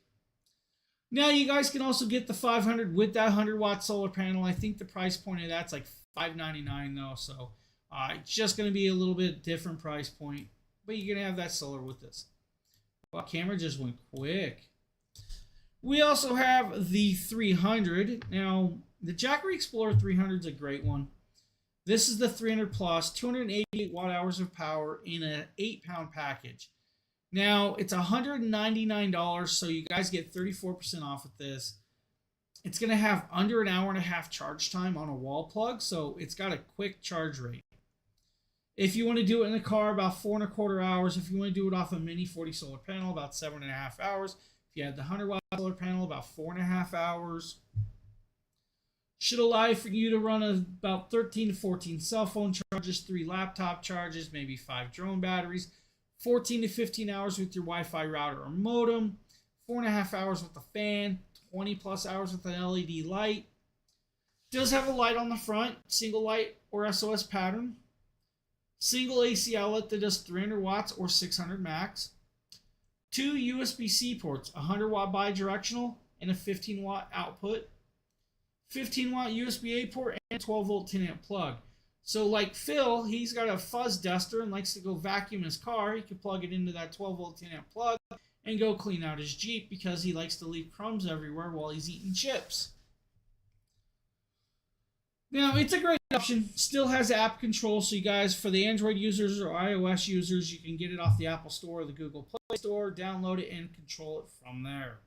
Now, you guys can also get the 500 with that 100 watt solar panel. I think the price point of that's like $599 though, so it's just going to be a little bit different price point. But you're going to have that solar with this. Wow, camera just went quick. We also have the 300. Now, the Jackery Explorer 300 is a great one. This is the 300 plus, 288 watt hours of power in an 8-pound package. Now, it's $199, so you guys get 34% off with this. It's going to have under an hour and a half charge time on a wall plug, so it's got a quick charge rate. If you want to do it in the car, about 4.25 hours. If you want to do it off a mini 40 solar panel, about 7.5 hours. If you had the 100 watt solar panel, about 4.5 hours. Should allow for you to run about 13 to 14 cell phone charges, 3 laptop charges, maybe 5 drone batteries, 14 to 15 hours with your Wi-Fi router or modem, 4.5 hours with the fan, 20 plus hours with an LED light. Does have a light on the front, single light or SOS pattern. Single AC outlet that does 300 watts or 600 max. 2 USB-C ports, 100 watt bidirectional and a 15 watt output. 15 watt USB-A port and 12 volt 10 amp plug. So like Phil, he's got a fuzz duster and likes to go vacuum his car. He can plug it into that 12 volt 10 amp plug and go clean out his Jeep because he likes to leave crumbs everywhere while he's eating chips. Now, it's a great option. Still has app control, so you guys, for the Android users or iOS users, you can get it off the Apple Store or the Google Play Store, download it, and control it from there.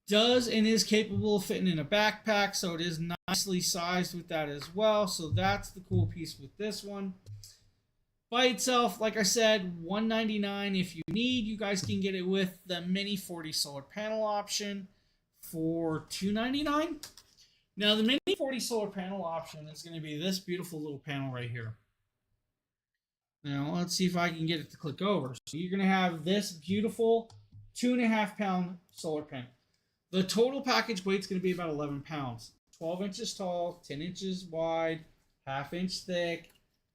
Does and is capable of fitting in a backpack, so it is nicely sized with that as well. So that's the cool piece with this one. By itself, like I said, $199 if you need. You guys can get it with the Mini 40 solar panel option for $299. Now, the Mini 40 solar panel option is going to be this beautiful little panel right here. Now, let's see if I can get it to click over. So you're going to have this beautiful 2.5 pound solar panel. The total package weight is going to be about 11 pounds. 12 inches tall, 10 inches wide, ½ inch thick.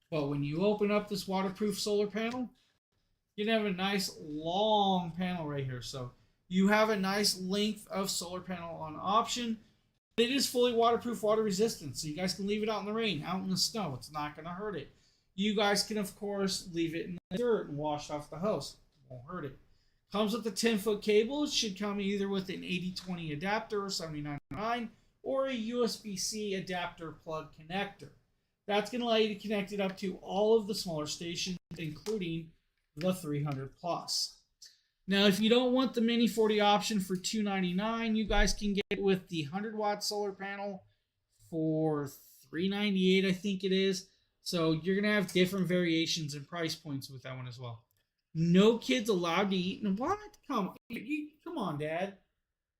But when you open up this waterproof solar panel, you're going to have a nice long panel right here. So you have a nice length of solar panel on option. It is fully waterproof, water resistant, so you guys can leave it out in the rain, out in the snow. It's not going to hurt it. You guys can, of course, leave it in the dirt and wash off the hose. It won't hurt it. Comes with a 10-foot cable. It should come either with an 8020 adapter or $79.99 or a USB-C adapter plug connector. That's going to allow you to connect it up to all of the smaller stations, including the 300 plus. Now, if you don't want the Mini 40 option for $299, you guys can get it with the 100-watt solar panel for $398, I think it is. So you're going to have different variations and price points with that one as well. No kids allowed to eat in what? Come on, Dad.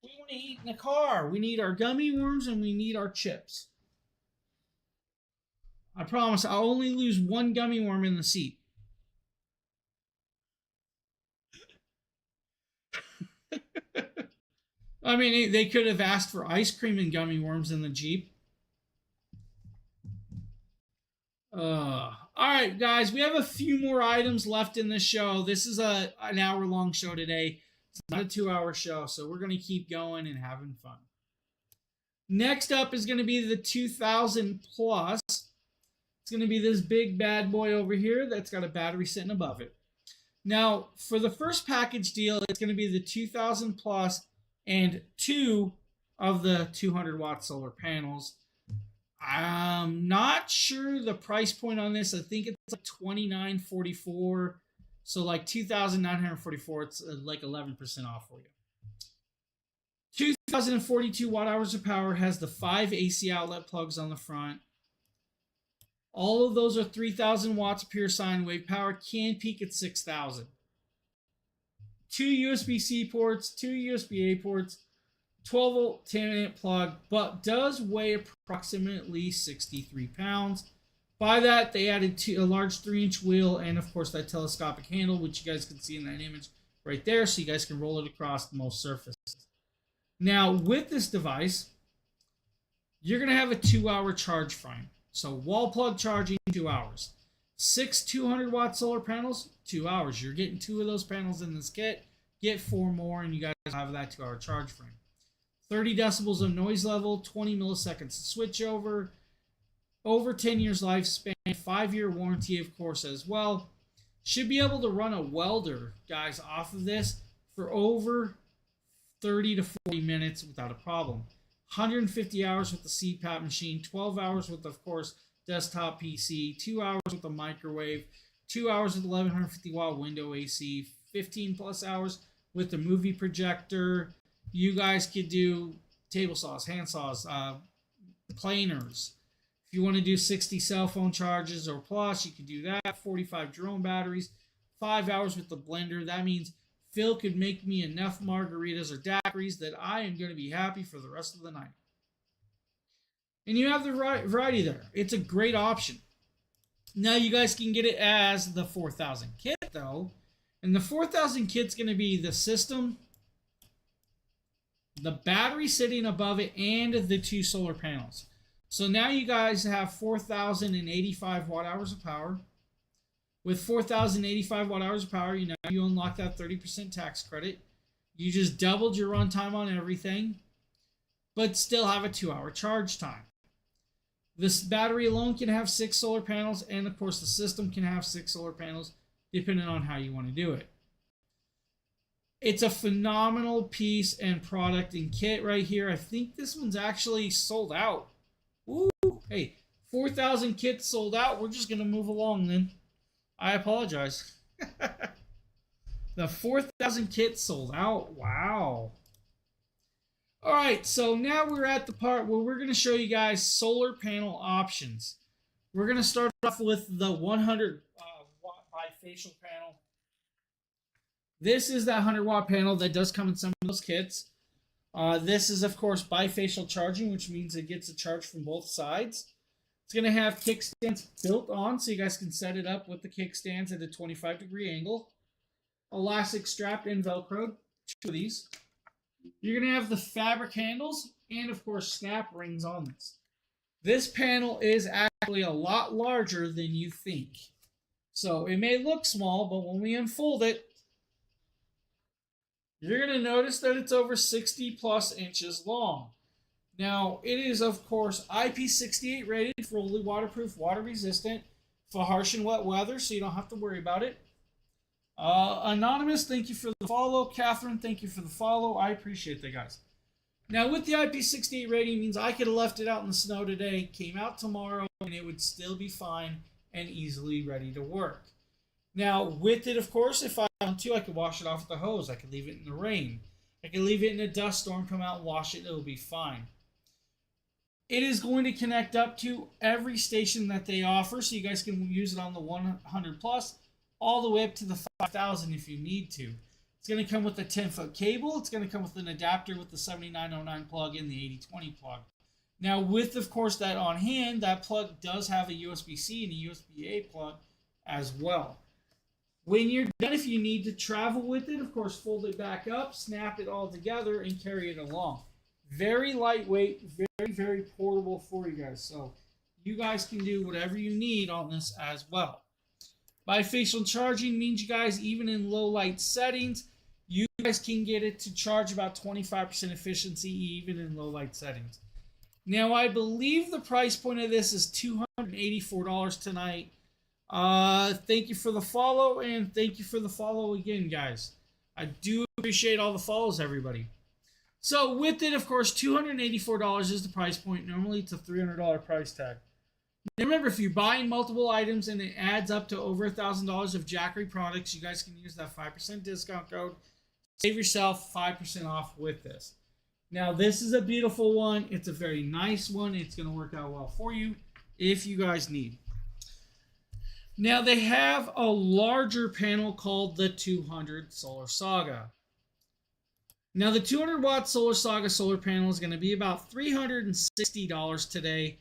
We want to eat in the car. We need our gummy worms and we need our chips. I promise I'll only lose one gummy worm in the seat. I mean, they could have asked for ice cream and gummy worms in the Jeep. All right, guys, we have a few more items left in the show. This is an hour-long show today. It's not a 2-hour show, so we're going to keep going and having fun. Next up is going to be the 2000 Plus. It's going to be this big bad boy over here that's got a battery sitting above it. Now, for the first package deal, it's going to be the 2000 Plus and 2 of the 200-watt solar panels. I'm not sure the price point on this. I think it's like $29.44. So like $2,944. It's like 11% off for you. 2,042 watt hours of power, has the 5 AC outlet plugs on the front. All of those are 3,000 watts of pure sine wave power. Can peak at 6,000. 2 USB-C ports, 2 USB-A ports, 12 volt 10 amp plug, but does weigh approximately 63 pounds. By that, they added a large 3-inch wheel and, of course, that telescopic handle, which you guys can see in that image right there, so you guys can roll it across most surfaces. Now, with this device, you're going to have a 2-hour charge frame. So, wall plug charging, 2 hours. 6 200-watt solar panels, 2 hours. You're getting 2 of those panels in this kit. Get 4 more, and you guys have that 2-hour charge frame. 30 decibels of noise level, 20 milliseconds to switch over 10 years lifespan, 5-year warranty, of course, as well. Should be able to run a welder, guys, off of this for over 30 to 40 minutes without a problem. 150 hours with the CPAP machine, 12 hours with, of course, desktop PC, 2 hours with the microwave, 2 hours with 1150 watt window AC, 15 plus hours with the movie projector. You guys could do table saws, hand saws, planers. If you want to do 60 cell phone charges or plus, you could do that. 45 drone batteries, 5 hours with the blender. That means Phil could make me enough margaritas or daiquiris that I am going to be happy for the rest of the night. And you have the variety there. It's a great option. Now you guys can get it as the 4000 kit, though. And the 4000 kit's going to be the system, the battery sitting above it, and the 2 solar panels. So now you guys have 4,085 watt hours of power. With 4,085 watt hours of power, you unlock that 30% tax credit. You just doubled your runtime on everything, but still have a 2-hour charge time. This battery alone can have 6 solar panels, and of course the system can have 6 solar panels, depending on how you want to do it. It's a phenomenal piece and product and kit right here. I think this one's actually sold out. Ooh, hey, 4,000 kits sold out. We're just going to move along then. I apologize. The 4,000 kits sold out. Wow. All right, so now we're at the part where we're going to show you guys solar panel options. We're going to start off with the 100 watt bifacial panel. This is that 100 watt panel that does come in some of those kits. This is, of course, bifacial charging, which means it gets a charge from both sides. It's going to have kickstands built on, so you guys can set it up with the kickstands at a 25-degree angle. Elastic strap and Velcro, 2 of these. You're going to have the fabric handles and, of course, snap rings on this. This panel is actually a lot larger than you think. So it may look small, but when we unfold it, you're going to notice that it's over 60 plus inches long. Now, it is, of course, IP68 rated, fully waterproof, water resistant for harsh and wet weather, so you don't have to worry about it. Anonymous, thank you for the follow. Catherine, thank you for the follow. I appreciate that, guys. Now, with the IP68 rating, means I could have left it out in the snow today, came out tomorrow, and it would still be fine and easily ready to work. Now, with it, of course, if I want to, I could wash it off with a hose. I could leave it in the rain. I could leave it in a dust storm, come out and wash it. It'll be fine. It is going to connect up to every station that they offer, so you guys can use it on the 100 plus, all the way up to the 5,000 if you need to. It's going to come with a 10-foot cable. It's going to come with an adapter with the 7909 plug and the 8020 plug. Now, with, of course, that on hand, that plug does have a USB-C and a USB-A plug as well. When you're done, if you need to travel with it, of course, fold it back up, snap it all together, and carry it along. Very lightweight, very, very portable for you guys. So you guys can do whatever you need on this as well. Bifacial charging means you guys, even in low light settings, you guys can get it to charge about 25% efficiency even in low light settings. Now, I believe the price point of this is $284 tonight. Thank you for the follow, and thank you for the follow again, guys. I do appreciate all the follows, everybody. So with it, of course, $284 is the price point. Normally, it's a $300 price tag. Now remember, if you're buying multiple items and it adds up to over $1,000 of Jackery products, you guys can use that 5% discount code. Save yourself 5% off with this. Now, this is a beautiful one. It's a very nice one. It's going to work out well for you if you guys need. Now, they have a larger panel called the 200 Solar Saga. Now, the 200 watt Solar Saga solar panel is going to be about $360 today.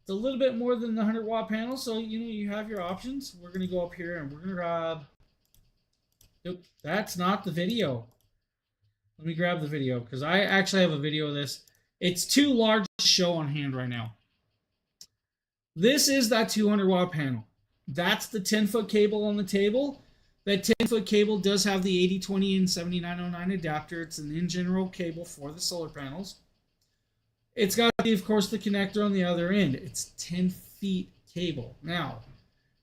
It's a little bit more than the 100 watt panel, so you have your options. We're going to go up here and we're going to grab. Nope, that's not the video. Let me grab the video because I actually have a video of this. It's too large to show on hand right now. This is that 200 watt panel. That's the 10-foot cable on the table. That 10-foot cable does have the 8020 and 7909 adapter. It's an in-general cable for the solar panels. It's got, of course, the connector on the other end. It's 10 feet cable. Now,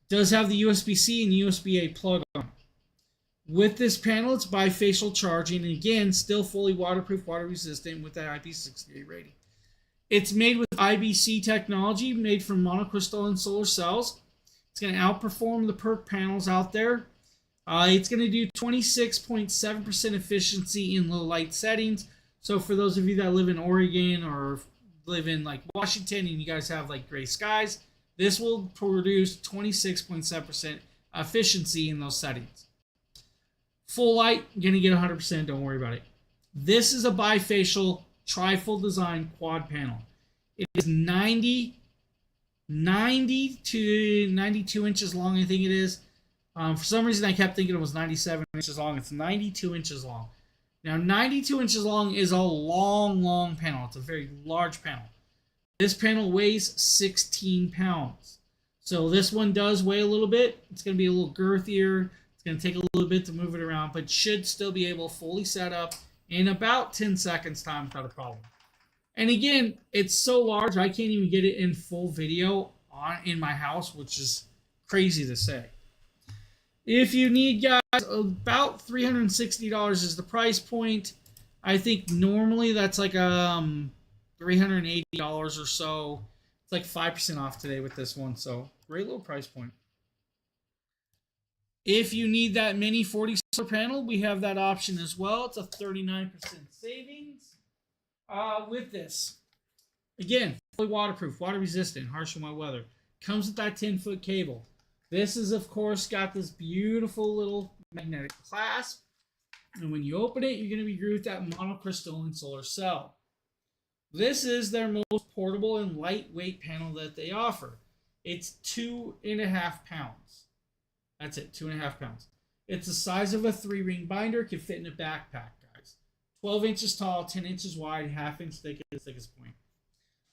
it does have the USB-C and USB-A plug on it. With this panel, it's bifacial charging, and again, still fully waterproof, water resistant with that IP68 rating. It's made with IBC technology, made from monocrystalline solar cells. It's going to outperform the PERC panels out there. It's going to do 26.7% efficiency in low light settings. So for those of you that live in Oregon or live in like Washington and you guys have like gray skies, this will produce 26.7% efficiency in those settings. Full light, you're going to get 100%, don't worry about it. This is a bifacial trifold design quad panel. It is 90 to 92 inches long, I think it is. For some reason, I kept thinking it was 97 inches long. It's 92 inches long. Now, 92 inches long is a long, long panel. It's a very large panel. This panel weighs 16 pounds. So this one does weigh a little bit. It's going to be a little girthier. It's going to take a little bit to move it around, but should still be able to fully set up in about 10 seconds time without a problem. And again, it's so large I can't even get it in full video in my house, which is crazy to say. If you need, guys, about $360 is the price point. I think normally that's like $380 or so. It's like 5% off today with this one, so great little price point. If you need that mini 40 solar panel, we have that option as well. It's a 39% savings with this. Again, fully waterproof, water resistant, harsh and wet weather. Comes with that 10-foot cable. This is, of course, got this beautiful little magnetic clasp. And when you open it, you're going to be greeted with that monocrystalline solar cell. This is their most portable and lightweight panel that they offer. It's 2.5 pounds. That's it, 2.5 pounds. It's the size of a 3-ring binder. It can fit in a backpack, guys. 12 inches tall, 10 inches wide, ½ inch thick at the thickest point.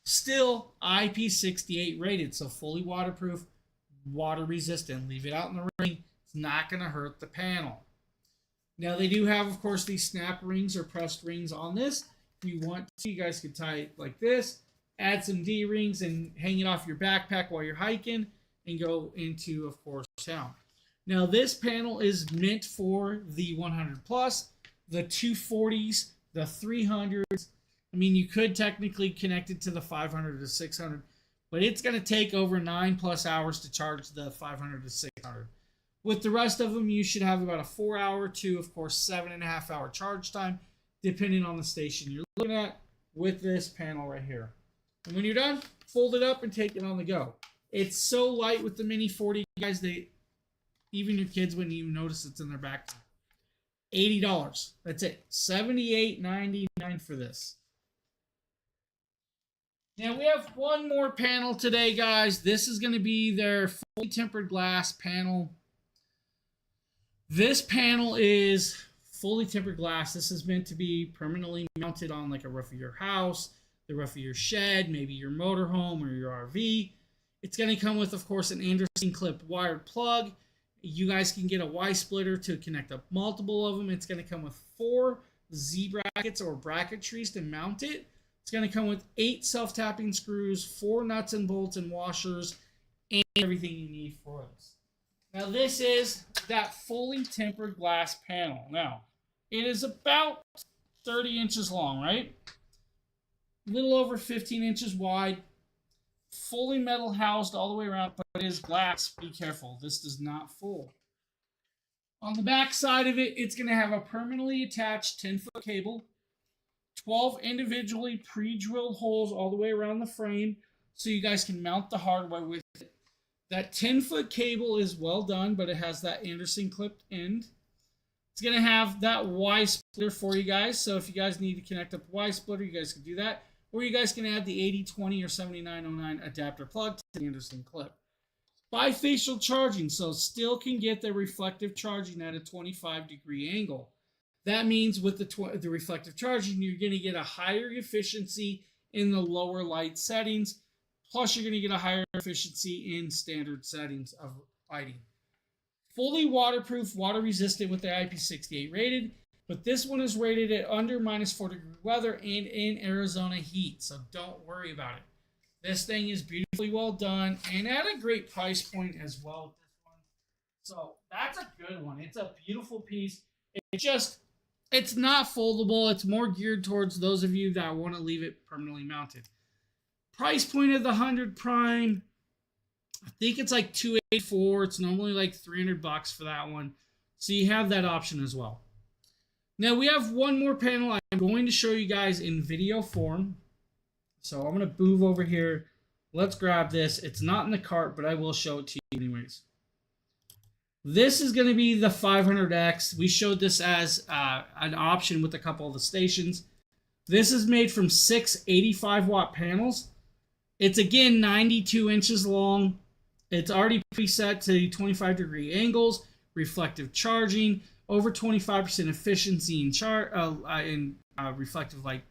Still IP68 rated, so fully waterproof, water resistant. Leave it out in the rain. It's not going to hurt the panel. Now, they do have, of course, these snap rings or pressed rings on this. If you want to, you guys could tie it like this, add some D-rings and hang it off your backpack while you're hiking and go into, of course, town. Now, this panel is meant for the 100 plus, the 240s, the 300s. I mean, you could technically connect it to the 500 to 600, but it's going to take over 9+ hours to charge the 500 to 600. With the rest of them, you should have about a 4-hour to, of course, 7.5-hour charge time, depending on the station you're looking at with this panel right here. And when you're done, fold it up and take it on the go. It's so light with the Mini 40, guys, even your kids wouldn't even notice it's in their backpack. $80. That's it. $78.99 for this. Now, we have one more panel today, guys. This is going to be their fully tempered glass panel. This panel is fully tempered glass. This is meant to be permanently mounted on like a roof of your house, the roof of your shed, maybe your motorhome or your RV. It's going to come with, of course, an Anderson clip wired plug. You guys can get a Y splitter to connect up multiple of them. It's going to come with 4 Z brackets or bracketries to mount it. It's going to come with 8 self-tapping screws, 4 nuts and bolts and washers, and everything you need for this. Now, this is that fully tempered glass panel. Now, it is about 30 inches long, right? A little over 15 inches wide. Fully metal housed all the way around, but it is glass. Be careful. This does not fold. On the back side of it, it's going to have a permanently attached 10-foot cable, 12 individually pre-drilled holes all the way around the frame so you guys can mount the hardware with it. That 10-foot cable is well done, but it has that Anderson clipped end. It's going to have that Y splitter for you guys, so if you guys need to connect up a Y splitter, you guys can do that. Or you guys can add the 8020 or 7909 adapter plug to the Anderson clip. Bifacial charging, so still can get the reflective charging at a 25-degree angle. That means with the reflective charging, you're going to get a higher efficiency in the lower light settings. Plus, you're going to get a higher efficiency in standard settings of lighting. Fully waterproof, water resistant with the IP68 rated. But this one is rated at under -4-degree weather and in Arizona heat. So don't worry about it. This thing is beautifully well done and at a great price point as well with this one. So that's a good one. It's a beautiful piece. It's not foldable. It's more geared towards those of you that want to leave it permanently mounted. Price point of the 100 Prime, I think it's like $284. It's normally like $300 for that one. So you have that option as well. Now we have one more panel I'm going to show you guys in video form. So I'm going to move over here. Let's grab this. It's not in the cart, but I will show it to you anyways. This is going to be the 500X. We showed this as an option with a couple of the stations. This is made from 6 85-watt panels. It's again 92 inches long. It's already preset to 25-degree angles, reflective charging, over 25% efficiency in reflective light,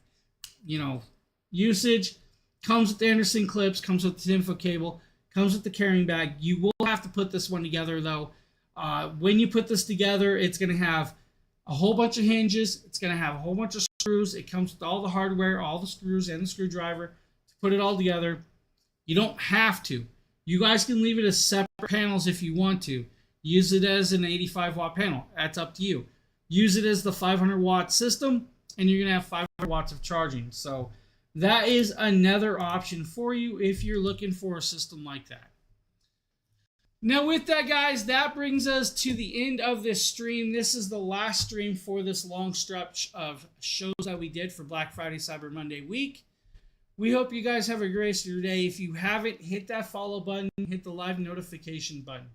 usage. Comes with the Anderson clips, comes with the 10-foot cable, comes with the carrying bag. You will have to put this one together though. When you put this together, it's going to have a whole bunch of hinges. It's going to have a whole bunch of screws. It comes with all the hardware, all the screws, and the screwdriver to put it all together. You don't have to. You guys can leave it as separate panels if you want to. Use it as an 85 watt panel. That's up to you. Use it as the 500 watt system, and you're going to have 500 watts of charging. So that is another option for you if you're looking for a system like that. Now with that, guys, that brings us to the end of this stream. This is the last stream for this long stretch of shows that we did for Black Friday, Cyber Monday week. We hope you guys have a great rest of your day. If you haven't, hit that follow button, hit the live notification button.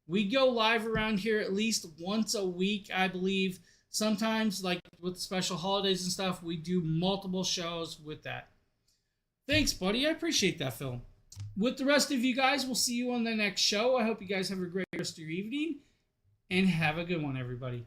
We go live around here at least once a week, I believe. Sometimes, like with special holidays and stuff, we do multiple shows with that. Thanks, buddy. I appreciate that, Phil. With the rest of you guys, we'll see you on the next show. I hope you guys have a great rest of your evening, and have a good one, everybody.